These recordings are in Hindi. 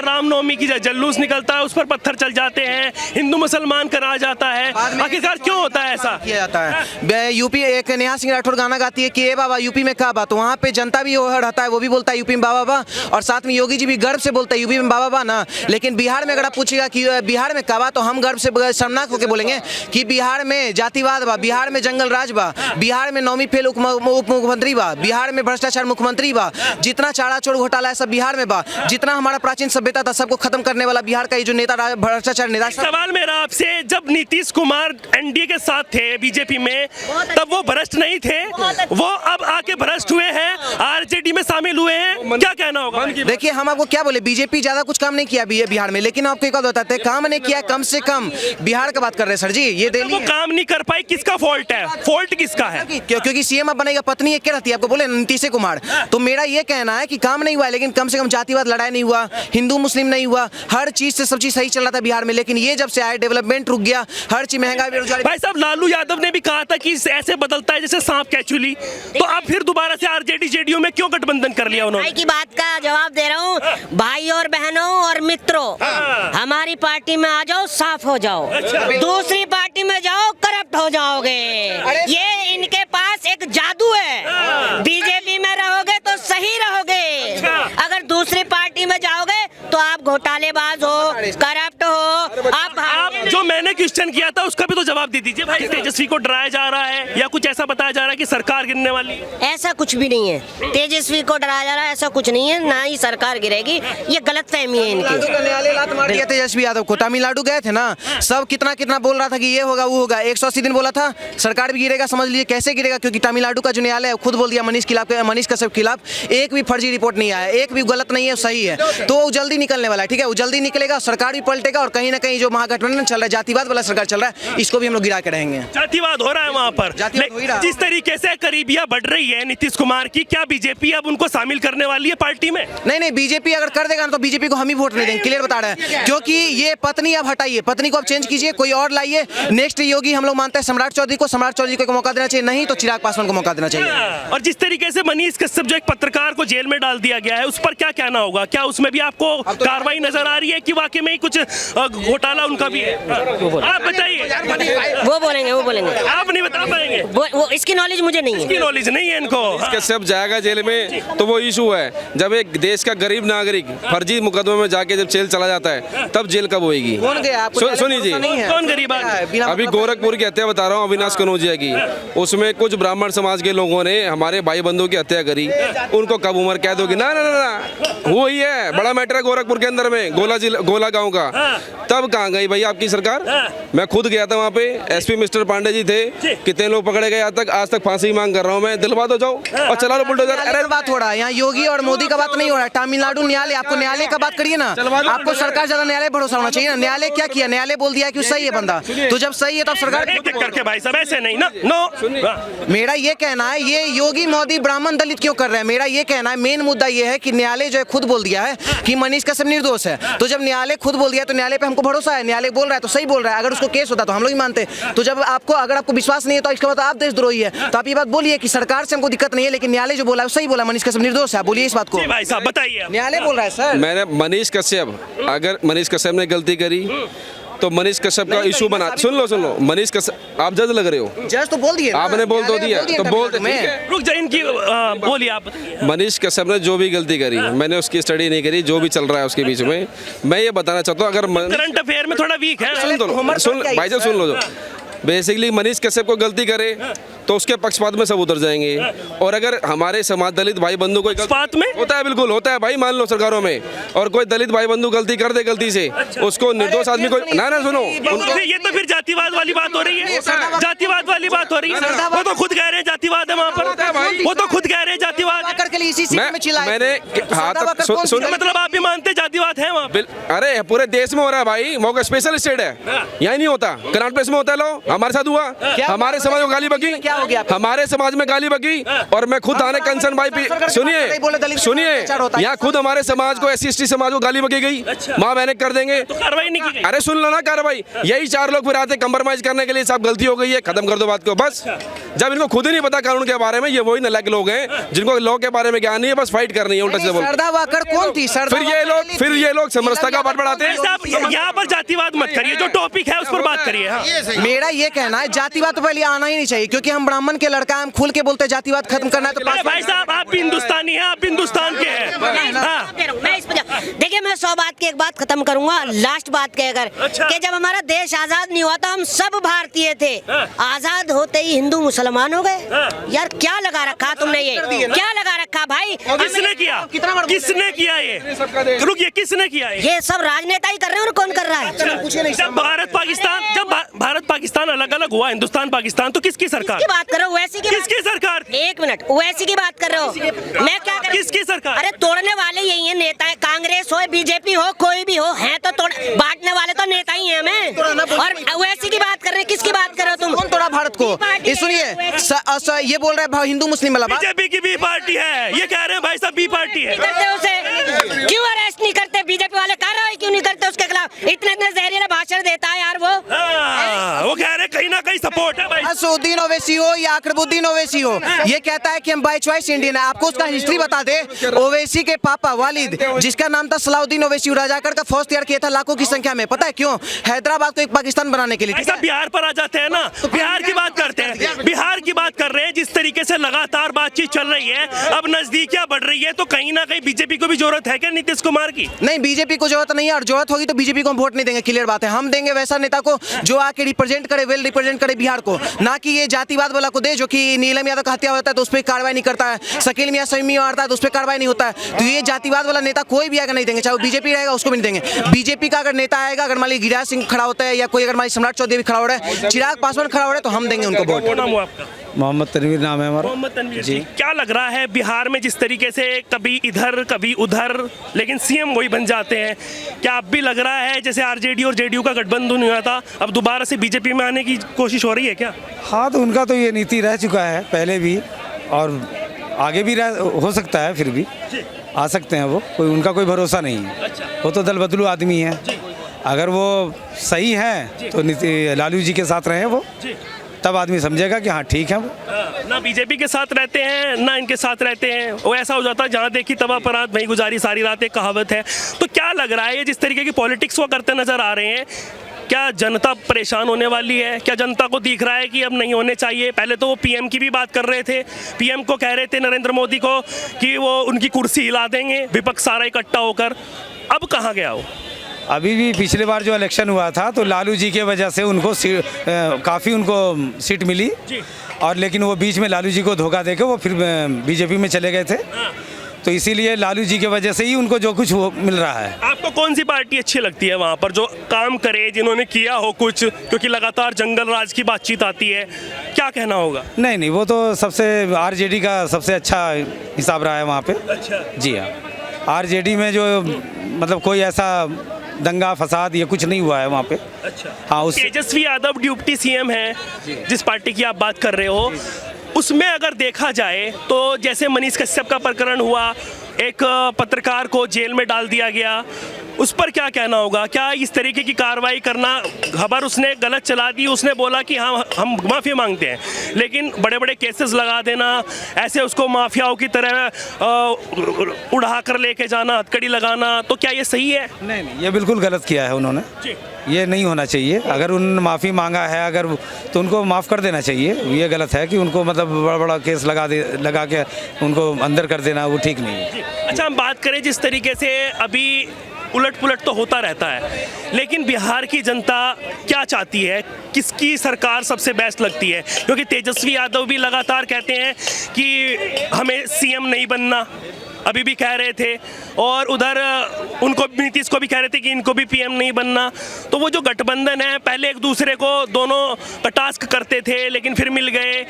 रामनवमी की जल्लूस निकलता है, उस पर पत्थर चल जाते हैं, हिंदू मुसलमान करा जाता है, आखिरकार क्यों होता है ऐसा किया जाता है? यूपी एक नेहा सिंह राठौर गाना गाती है कि ए बाबा यूपी में क्या बात, तो वहाँ पे जनता भी रहता है, वो भी बोलता है यूपी में बाबा बा, और साथ में योगी जी भी गर्व से बोलते हैं यूपी में बाबा बा ना। लेकिन बिहार में अगर आप पूछेगा कि बिहार में क्या बात, तो हम गर्व से शर्मनाक होकर बोलेंगे कि बिहार में जातिवाद बा, बिहार में जंगल राज बा, बिहार में नौवीं फेल उप मुख्यमंत्री बा, बिहार में भ्रष्टाचार मुख्यमंत्री बा, जितना चाड़ा चोर घोटाला है सब बिहार में बा, जितना हमारा प्राचीन सभ्यता था सबको खत्म करने वाला बिहार का ये जो नेता भ्रष्टाचार नेता। सवाल मेरा आपसे, जब नीतीश कुमार एनडीए के साथ थे बीजेपी में, तब वो भ्रष्ट नहीं थे, वो अब आके भ्रष्ट हुए हैं, आरजेडी में शामिल हुए हैं, क्या कहना होगा? देखिए हम आपको क्या बोले, बीजेपी ज्यादा कुछ काम नहीं किया बिहार में, लेकिन आपको एक बात बताते हैं, काम नहीं किया कम से कम बिहार का बात कर रहे हैं सर जी। ये वो काम नहीं कर पाई, किसका फॉल्ट है? फॉल्ट किसका है? क्योंकि सीएम अब बनेगा, पत्नी एक क्या रहती है आपको बोले नीतीश कुमार, तो मेरा ये कहना है कि काम नहीं हुआ है, लेकिन कम से कम जातिवाद लड़ाई नहीं हुआ, हिंदू मुस्लिम नहीं हुआ, हर चीज से सब चीज सही चल रहा था बिहार में। लेकिन ये जब से आए डेवलपमेंट रुक गया, हर चीज महंगाई बेरोजगारी। भाई साहब लालू यादव ने भी कहा था कि ऐसे बदलता है जैसे सांप कैचुली, तो अब फिर दोबारा से आरजेडी जेडीयू में क्यों गठबंधन कर लिया उन्होंने? भाई की बात का जवाब दे रहा हूँ, भाई और बहनों और मित्रों, हमारी पार्टी में आ जाओ, साफ हो जाओ, दूसरी पार्टी में जाओ करप्ट हो जाओगे। ये इनके पास एक जादू है, बीजेपी में रहोगे तो सही रहोगे, अगर दूसरी पार्टी में जाओगे तो आप घोटालेबाज हो, करप्ट हो। आप जो मैंने क्वेश्चन किया था उसका भी तो जवाब दे दीजिए भाई। तेजस्वी को डराया जा रहा है या कुछ ऐसा बताया जा रहा है कि सरकार गिरने वाली है? ऐसा कुछ भी नहीं है, तेजस्वी को डराया जा रहा है, ऐसा कुछ नहीं है, ना ही सरकार गिरेगी, ये गलतफहमी है इनकी। तेजस्वी यादव को तमिलनाडु गए थे ना, सब कितना कितना बोल रहा था कि ये होगा वो होगा, 180 दिन बोला था, सरकार भी गिरेगा, समझ लीजिए कैसे गिरेगा, क्योंकि तमिलनाडु का जो न्यायालय है खुद बोल दिया मनीष कश्यप के खिलाफ एक भी फर्जी रिपोर्ट नहीं आया, एक भी गलत नहीं है, सही है, तो वो जल्दी निकलने वाला है। ठीक है, वो जल्दी निकलेगा, सरकार भी पलटेगा, और कहीं ना कहीं जो महागठबंधन चल रहा है, जातिवाद वाला सरकार चल रहा है, इसको भी हम लोग गिरा के रहेंगे। जातिवाद हो रहा है वहाँ पर, जिस तरीके से करीबियां बढ़ रही है नीतीश कुमार की, क्या बीजेपी अब उनको शामिल करने वाली है पार्टी में? नहीं, बीजेपी अगर कर देगा ना तो बीजेपी को हम ही वोट नहीं देंगे, क्लियर बता रहे हैं, क्योंकि ये पत्नी अब हटाइए, पत्नी को अब चेंज कीजिए, कोई और लाइए। नेक्स्ट योगी हम लोग मानते हैं सम्राट चौधरी को मौका देना चाहिए, नहीं तो चिराग पासवान को मौका देना चाहिए। और जिस तरीके से मनीष कश्यप जो एक पत्रकार को जेल में डाल दिया गया है, उस पर क्या कहना होगा? क्या उसमें भी आपको कार्रवाई नजर आ रही है कि वाकई में ही कुछ घोटाला उनका भी है? आप बताइए। वो बोलेंगे आप नहीं बता पाएंगे, वो इसकी नॉलेज मुझे नहीं है, इसकी नॉलेज नहीं है इनको। कश्यप जाएगा जेल में तो वो इशू है, जब एक देश का गरीब नागरिक फर्जी मुकदमे में जाके जब जेल चला जाता है तब जेल कब होएगी? सुनिए जी, कौन गरीब अभी गोरखपुर की हत्या बता रहा हूँ, अविनाश कनौजिया की, उसमें कुछ ब्राह्मण समाज के लोगों ने हमारे भाई बंधु की हत्या करी, उनको कब उम्र कैद होगी? ना ना ना, वो ही है बड़ा मैटर है गोरखपुर के अंदर में, गोला गांव का। तब कहाँ गई भाई आपकी सरकार? मैं खुद गया था वहाँ पे, एसपी मिस्टर पांडे जी थे, कितने लोग पकड़े गए, आज तक फांसी मांग कर रहा हूँ मैं, दिलवा दो जाओ और चला लो बुलडोजर। अरे बात हो रहा है यहाँ योगी और मोदी का बात नहीं हो रहा है, तमिलनाडु न्यायालय, आपको न्यायालय का बात करिए ना, आपको सरकार ज्यादा न्यायालय भरोसा होना चाहिए ना। न्यायालय क्या किया? न्यायालय बोल दिया कि सही है बंदा, तो जब सही है तब सरकार करके भाई साहब ऐसे नहीं ना। नो, मेरा ये कहना है, ये योगी मोदी ब्राह्मण दलित क्यों कर रहे हैं? मेरा ये कहना है, मेन मुद्दा ये है कि न्यायालय जो है खुद बोल दिया है कि मनीष कश्यप निर्दोष है, तो जब न्यायालय खुद बोल दिया तो न्यायालय पे हमको भरोसा है, न्यायालय बोल रहा है तो सही बोल रहा है, अगर उसको केस होता तो हम लोग ही मानते। तो जब अगर आपको विश्वास नहीं है तो इसके बाद आप देशद्रोही है, तो आप ये बात बोलिए कि सरकार से हमको दिक्कत नहीं है, लेकिन न्यायालय जो बोला है सही बोला, मनीष कश्यप निर्दोष है, बोलिए इस बात को। भाई साहब बताइए, न्यायालय बोल रहा है सर। मैंने मनीष कश्यप, अगर मनीष कश्यप ने गलती करी तो मनीष कश्यप का इशू बना, सुन लो, मनीष कश्यप, आप जज लग रहे हो, जज तो बोल दिए, आपने बोल तो दिया, तो बोल रुक जाए इनकी, बोलिए आप। मनीष कश्यप ने जो भी गलती करी, मैंने उसकी स्टडी नहीं करी, जो भी चल रहा है उसके बीच में, मैं ये बताना चाहता हूँ, अगर करंट अफेयर में थोड़ा वीक है, सुन भाई साहब सुन लो, जो बेसिकली मनीष कश्यप को गलती करे तो उसके पक्षपात में सब उतर जाएंगे, और अगर हमारे समाज दलित भाई बंधु कोई पक्षपात में होता है, बिल्कुल होता है भाई, मान लो सरकारों में, और कोई दलित भाई बंधु गलती कर दे गलती से, उसको निर्दोष आदमी को ना सुनो, ये तो फिर जातिवाद वाली बात हो रही है, जातिवाद वाली बात हो रही है, वो तो खुद कह रहे हैं जातिवाद है वहाँ पर, वो तो खुद कह रहे हैं जातिवाद। मैंने सुन, मतलब आप भी मानते जातिवाद है वहाँ? अरे पूरे देश में हो रहा है भाई, वो स्पेशल स्टेट है, यहाँ नहीं होता, कर्नाटक प्लेस में होता है, लो हमारे साथ हुआ, हमारे समाज को गाली बकी, क्या हो गया? हमारे समाज में गाली बकी और मैं खुद थाने कंचन भाई सुनिए यहाँ खुद हमारे समाज को SC/ST समाज को गाली बकी गई, माँ बहने कर देंगे तो कार्रवाई नहीं की गई। अरे सुन लो ना कार्रवाई, यही 4 लोग फिर आते कंप्रोमाइज करने के लिए, सब गलती हो गई है खत्म कर दो बात को बस। जब इनको खुद ही नहीं पता कानून के बारे में, ये वही नालायक लोग हैं जिनको लॉ के बारे में ज्ञान नहीं है, बस फाइट करनी है उल्टा से बोल। सरदा वाकड़ कौन थी? फिर ये लोग समरसता का बात बढ़ाते हैं। साहब यहाँ पर जातिवाद मत करिए, जो टॉपिक है उस पर बात करिए। हाँ। मेरा ये कहना है जातिवाद तो पहले आना ही नहीं चाहिए, क्योंकि हम ब्राह्मण के लड़का, हम खुल के बोलते हैं जातिवाद खत्म करना है तो अरे भाई साहब आप भी हिंदुस्तानी हैं, आप हिंदुस्तान के हैं। हाँ। मैं इस पर देखिए, मैं 100 बात की एक बात खत्म करूंगा, लास्ट बात कहकर अच्छा। कि जब हमारा देश आजाद नहीं हुआ था हम सब भारतीय थे, आजाद होते ही हिंदू मुसलमान हो गए। यार क्या लगा रखा तुमने, ये क्या लगा रखा भाई? किसने किया? किसने किया ये? रुकिए, किसने किया ये सब राजनेता ही कर रहे हैं, और कौन कर रहा है? जब भारत पाकिस्तान अलग अलग हुआ, हिंदुस्तान पाकिस्तान, तो किसकी सरकार? किसकी बात कर रहे हो? वैसी की किसकी सरकार? एक मिनट, वैसी की बात कर रहे हो? मैं क्या कर? किसकी सरकार? अरे तोड़ने वाले यही है नेता है, कांग्रेस हो बीजेपी हो कोई भी हो, है तो बांटने वाले तो नेता ही हैं हमें। और वैसी की बात कर रहे हैं, किसकी बात कर रहे हो तुम? कौन तोड़ा भारत को? ये सुनिए, ये बोल रहे हैं हिंदू मुस्लिम वाला बात। बीजेपी की बी पार्टी है, ये कह रहे हैं भाई साहब बी पार्टी है। करते उसे क्यों अरेस्ट नहीं करते? बीजेपी वाले कार्रवाई क्यों नहीं करते उसके खिलाफ? इतने जहरीला भाषण देता है यार वो। वो कह रहे कहीं ना कहीं सपोर्ट है भाई। असदुद्दीन ओवैसी हो या अकबरुद्दीन ओवैसी हो, ये कहता है कि हम बाय चॉइस इंडियन है। आपको उसका हिस्ट्री बता दे। ओवैसी के पापा वालिद, जिसका नाम था सलाउद्दीन ओवैसी, राजागढ़ का फौज तैयार किया था लाखों की संख्या में। पता है क्यों? हैदराबाद को एक पाकिस्तान बनाने के लिए। ऐसा बिहार पर आ जाते हैं ना, बिहार की बात करते हैं, बिहार की बात कर रहे हैं। जिस तरीके से लगातार बातचीत चल रही है, अब नजदीकियां बढ़ रही है, तो कहीं ना कहीं बीजेपी को भी जरूरत है क्या नीतीश कुमार की? नहीं, बीजेपी को जरूरत नहीं है, और जरूरत होगी तो बीजेपी को हम वोट नहीं देंगे, क्लियर बात है। हम देंगे वैसा नेता को जो आके रिप्रेजेंट करे, वेल रिप्रेजेंट करे बिहार को, ना कि ये जातिवाद वाला को दे जो कि नीलम यादव का हत्या होता है तो उस पर कार्रवाई नहीं करता है, शकील मियां समीम मारता है तो उस पर कार्रवाई नहीं होता है। तो ये जातिवाद वाला नेता कोई भी आगे नहीं देंगे, चाहे वो बीजेपी रहेगा उसको भी नहीं देंगे। बीजेपी का अगर नेता आएगा, अगर मान लीजिए गिरिराज सिंह खड़ा होता है या कोई अगर मान लीजिए सम्राट चौधरी भी खड़ा हो रहा है, चिराग पासवान खड़ा हो रहा है, तो हम देंगे उनको वोट। क्या नाम हुआ आपका? मोहम्मद तनवीर नाम है हमारा। मोहम्मद तनवीर जी, क्या लग रहा है बिहार में जिस तरीके से कभी इधर कभी उधर, लेकिन सीएम वही बन जाते हैं, क्या अब भी लग रहा है जैसे आरजेडी और जेडीयू का गठबंधन हुआ था, अब दोबारा से बीजेपी में आने की कोशिश हो रही है क्या? हाँ, तो उनका तो ये नीति रह चुका है पहले भी, और आगे भी हो सकता है, फिर भी आ सकते हैं वो, कोई उनका कोई भरोसा नहीं है। वो तो दल बदलू आदमी है, अगर वो सही है तो लालू जी के साथ रहे वो, तब आदमी समझेगा कि हाँ ठीक है वो। ना बीजेपी के साथ रहते हैं ना इनके साथ रहते हैं, वो ऐसा हो जाता है जहाँ देखी तवा पर रात वहीं गुजारी सारी रात, एक कहावत है। तो क्या लग रहा है ये जिस तरीके की पॉलिटिक्स वो करते नजर आ रहे हैं, क्या जनता परेशान होने वाली है? क्या जनता को दिख रहा है कि अब नहीं होने चाहिए? पहले तो वो पीएम की भी बात कर रहे थे, पीएम को कह रहे थे नरेंद्र मोदी को कि वो उनकी कुर्सी हिला देंगे विपक्ष सारा इकट्ठा होकर, अब कहाँ गया वो? अभी भी पिछले बार जो इलेक्शन हुआ था तो लालू जी के वजह से उनको काफ़ी उनको सीट मिली, और लेकिन वो बीच में लालू जी को धोखा देके वो फिर बीजेपी में चले गए थे, तो इसीलिए लालू जी के वजह से ही उनको जो कुछ वो मिल रहा है। आपको कौन सी पार्टी अच्छी लगती है वहाँ पर जो काम करे, जिन्होंने किया हो कुछ? क्योंकि लगातार जंगल राज की बातचीत आती है, क्या कहना होगा? नहीं, वो तो सबसे आरजेडी का सबसे अच्छा हिसाब रहा है वहाँ पे। अच्छा जी हाँ, आरजेडी में जो मतलब कोई ऐसा दंगा फसाद ये कुछ नहीं हुआ है वहाँ पे। अच्छा हाँ, उस तेजस्वी यादव डिप्टी सीएम है, जिस पार्टी की आप बात कर रहे हो, उसमें अगर देखा जाए तो जैसे मनीष कश्यप का प्रकरण हुआ, एक पत्रकार को जेल में डाल दिया गया, उस पर क्या कहना होगा? क्या इस तरीके की कार्रवाई करना, खबर उसने गलत चला दी, उसने बोला कि हाँ हम माफ़ी मांगते हैं, लेकिन बड़े बड़े केसेस लगा देना, ऐसे उसको माफियाओं की तरह उड़ा कर लेके जाना, हथकड़ी लगाना, तो क्या ये सही है? नहीं, ये बिल्कुल गलत किया है उन्होंने, ये नहीं होना चाहिए। अगर उन्होंने माफ़ी मांगा है अगर तो उनको माफ़ कर देना चाहिए। ये गलत है कि उनको मतलब बड़ा बड़ा केस लगा के उनको अंदर कर देना, वो ठीक नहीं है। अच्छा, हम बात करें जिस तरीके से अभी उलट पुलट तो होता रहता है, लेकिन बिहार की जनता क्या चाहती है, किसकी सरकार सबसे बेस्ट लगती है? क्योंकि तेजस्वी यादव भी लगातार कहते हैं कि हमें सीएम नहीं बनना, अभी भी कह रहे थे, और उधर उनको नीतीश को भी कह रहे थे कि इनको भी पीएम नहीं बनना। तो वो जो गठबंधन है, पहले एक दूसरे को दोनों का टास्क करते थे लेकिन फिर मिल गए,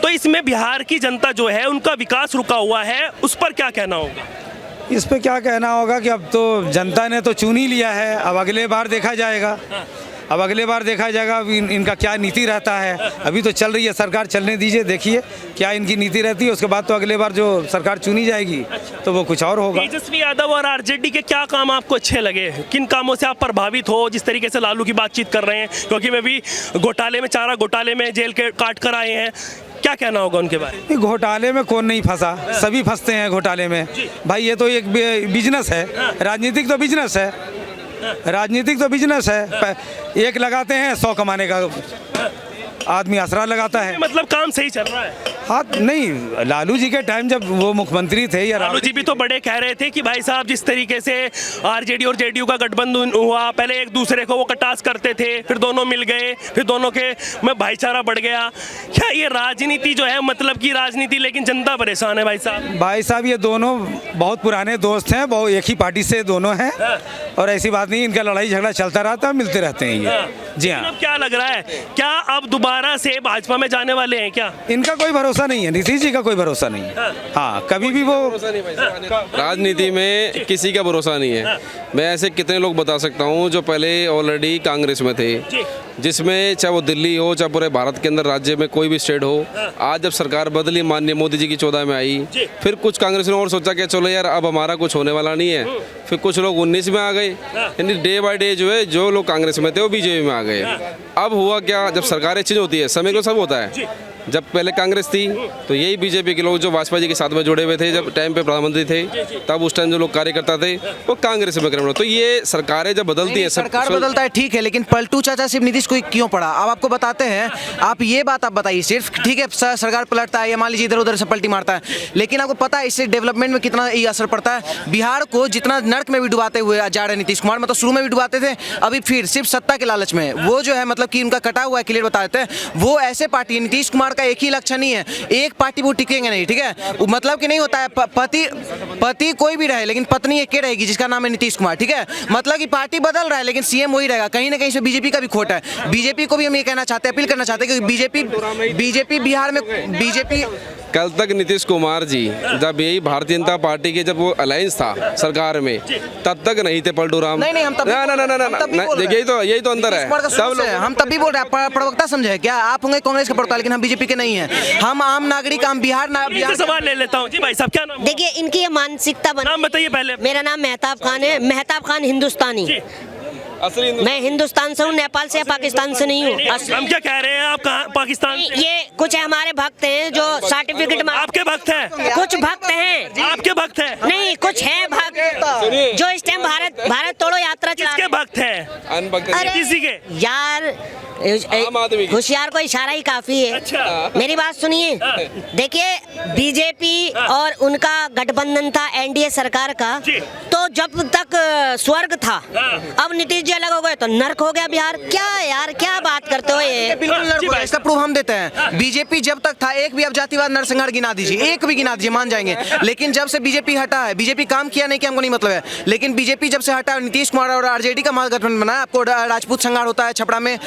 तो इसमें बिहार की जनता जो है उनका विकास रुका हुआ है, उस पर क्या कहना होगा? इस पे क्या कहना होगा कि अब तो जनता ने तो चुन ही लिया है, अब अगले बार देखा जाएगा। अब अगले बार देखा जाएगा अब इनका क्या नीति रहता है। अभी तो चल रही है सरकार, चलने दीजिए, देखिए क्या इनकी नीति रहती है। उसके बाद तो अगले बार जो सरकार चुनी जाएगी तो वो कुछ और होगा। तेजस्वी यादव और आरजेडी के क्या काम आपको अच्छे लगे, किन कामों से आप प्रभावित हो, जिस तरीके से लालू की बातचीत कर रहे हैं, क्योंकि मैं भी घोटाले में, चारा घोटाले में जेल के काट कर आए हैं, क्या कहना होगा उनके बारे में? घोटाले में कौन नहीं फंसा, सभी फंसते हैं घोटाले में भाई। ये तो एक बिजनेस है, राजनीतिक तो बिजनेस है, राजनीतिक तो बिजनेस है। एक लगाते हैं 100 कमाने का आदमी आसरा लगाता है। मतलब काम सही चल रहा है? हाँ नहीं, लालू जी के टाइम जब वो मुख्यमंत्री थे या लालू जी भी तो बड़े कह रहे थे कि भाई साहब जिस तरीके से आरजेडी और जेडीयू का गठबंधन हुआ, पहले एक दूसरे को वो कटास करते थे, फिर दोनों मिल गए, फिर दोनों के में भाईचारा बढ़ गया। क्या ये राजनीति जो है, मतलब की राजनीति, लेकिन जनता परेशान है भाई साहब? भाई साहब ये दोनों बहुत पुराने दोस्त हैं, बहुत एक ही पार्टी से दोनों हैं और ऐसी बात नहीं, इनका लड़ाई झगड़ा चलता रहता है, मिलते रहते हैं ये। जी हाँ। क्या लग रहा है, क्या अब दोबारा से भाजपा में जाने वाले हैं क्या? इनका कोई भरोसा नहीं है, नीतीश जी का कोई भरोसा नहीं है। हाँ, कभी भी वो राजनीति में किसी का भरोसा नहीं है। मैं ऐसे कितने लोग बता सकता हूँ जो पहले ऑलरेडी कांग्रेस में थे, जिसमें चाहे वो दिल्ली हो, चाहे पूरे भारत के अंदर राज्य में कोई भी स्टेट हो। आज जब सरकार बदली, माननीय मोदी जी की 14 में आई, फिर कुछ कांग्रेस ने और सोचा कि चलो यार अब हमारा कुछ होने वाला नहीं है, फिर कुछ लोग 19 में आ गए। यानी डे बाय डे जो है, जो लोग कांग्रेस में थे वो बीजेपी में आ गए। अब हुआ क्या, जब सरकारें चेंज होती है, समय को सब होता है। जब पहले कांग्रेस थी तो यही बीजेपी के लोग जो वाजपेयी जी के साथ में जुड़े हुए थे, जब टाइम पे प्रधानमंत्री थे, तब उस टाइम जो लोग कार्यकर्ता थे वो कांग्रेस में करे। तो ये सरकारें जब बदलती है, सरकार बदलता है ठीक है, लेकिन पलटू चाचा सिर्फ नीतीश को क्यों पड़ा? अब आपको बताते हैं। आप ये बात आप बताइए, सिर्फ ठीक है सरकार पलटता है या मान लीजिए इधर उधर से पलटी मारता है, लेकिन आपको पता है इससे डेवलपमेंट में कितना ये असर पड़ता है? बिहार को जितना नर्क में भी डुबाते हुए जा रहे नीतीश कुमार, मतलब शुरू में भी डुबाते थे, अभी फिर सिर्फ सत्ता के लालच में वो जो है, मतलब कि उनका कटा हुआ है, क्लियर बता देते हैं। वो ऐसे पार्टी, नीतीश कुमार का एक ही लक्ष्य नहीं है, एक पार्टी वो टिकेंगे नहीं, ठीक है? मतलब कि नहीं होता है, पति कोई भी रहे लेकिन पत्नी एक रहेगी, जिसका नाम है नीतीश कुमार, ठीक है? मतलब कि पार्टी बदल रहा है लेकिन सीएम वही रहेगा। कहीं ना कहीं से बीजेपी का भी खोट है। बीजेपी को भी हम ये कहना चाहते हैं, अपील करना चाहते हैं, क्योंकि बीजेपी बिहार में, बीजेपी कल तक नीतीश कुमार जी जब यही भारतीय जनता पार्टी के जब वो अलायंस था सरकार में, तब तक नहीं थे पलटू राम। नहीं हम तब यही तो अंतर है। सब लोग हम तब भी बोल रहे हैं, प्रवक्ता समझे क्या? आप होंगे कांग्रेस का प्रवक्ता, लेकिन हम बीजेपी के नहीं है। हम आम नागरिक, हम बिहार सवाल ले लेता हूँ जी। भाई साहब क्या नाम? देखिए इनकी ये मानसिकता नाम बताइए पहले। मेरा नाम मेहताब खान है, मेहताब खान हिंदुस्तानी। मैं हिंदुस्तान से हूँ, नेपाल से या पाकिस्तान से नहीं हूँ। हम क्या कह रहे हैं, आप कहाँ पाकिस्तान? ये कुछ हमारे भक्त हैं जो सर्टिफिकेट आपके भक्त हैं? कुछ भक्त हैं। आपके भक्त हैं? नहीं, कुछ हैं भक्त जो इस टाइम भारत तोड़ो यात्रा चला। किसके भक्त हैं? अरे किसी के? यार होशियार को इशारा ही काफी है। अच्छा। मेरी बात सुनिए, देखिए बीजेपी और उनका गठबंधन था एनडीए सरकार का, तो जब तक स्वर्ग था, अब नीतीश जी अलग हो गए तो नर्क हो गया बिहार। क्या यार, क्या बात करते हो ये? बिल्कुल नर्क हो गया, इसका प्रूफ हम देते हैं। बीजेपी जब तक था, एक भी अब जातिवाद नरसंहार गिना दीजिए, एक भी गिना दीजिए, मान जाएंगे। लेकिन जब से बीजेपी हटा है, बीजेपी काम किया नहीं कि हमको नहीं मतलब है, लेकिन बीजेपी जब से हटा, नीतीश कुमार और आरजेडी का महागठबंधन बना, आपको राजपूत संहार होता है छपरा में,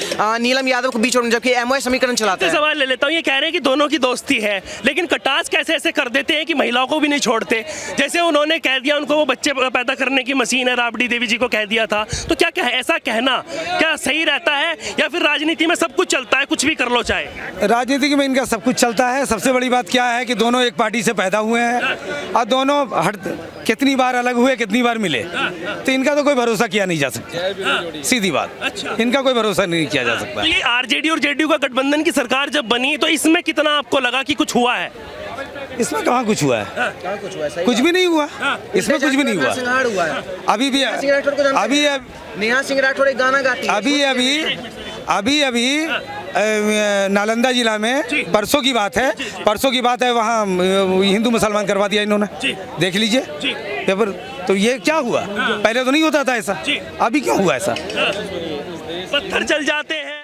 नीलम यादव को बीच में, जबकि एमओए समीकरण चलाते हैं। सवाल ले लेता हूँ, ये कह रहे हैं कि दोनों की दोस्ती है, लेकिन कटास कैसे ऐसे कर देते हैं कि महिलाओं को भी नहीं छोड़ते? जैसे उन्होंने कह दिया उनको वो बच्चे पैदा करने की मशीन है, राबड़ी देवी जी को कह दिया था, तो क्या ऐसा कहना क्या सही रहता है, या फिर राजनीति में सब कुछ चलता है, कुछ भी कर लो चाहे? राजनीति में इनका सब कुछ चलता है। सबसे बड़ी बात क्या है कि दोनों एक पार्टी से पैदा हुए हैं और दोनों कितनी बार अलग हुए, कितनी बार मिले, तो इनका तो कोई भरोसा किया नहीं जा सकता, सीधी बात। अच्छा। इनका कोई भरोसा नहीं किया जा सकता। ये आरजेडी और जेडीयू का गठबंधन की सरकार जब बनी, तो इसमें कितना आपको लगा कि कुछ हुआ है? इसमें कहाँ कुछ हुआ है? कुछ भी नहीं हुआ, इसमें कुछ भी नहीं हुआ। अभी भी नेहा सिंह राठौर एक गाना गाती है। अभी नालंदा जिला में परसों की बात है, वहाँ हिंदू मुसलमान करवा दिया इन्होंने, देख लीजिए पेपर। तो ये क्या हुआ? पहले तो नहीं होता था ऐसा, अभी क्यों हुआ ऐसा? पत्थर चल जाते हैं।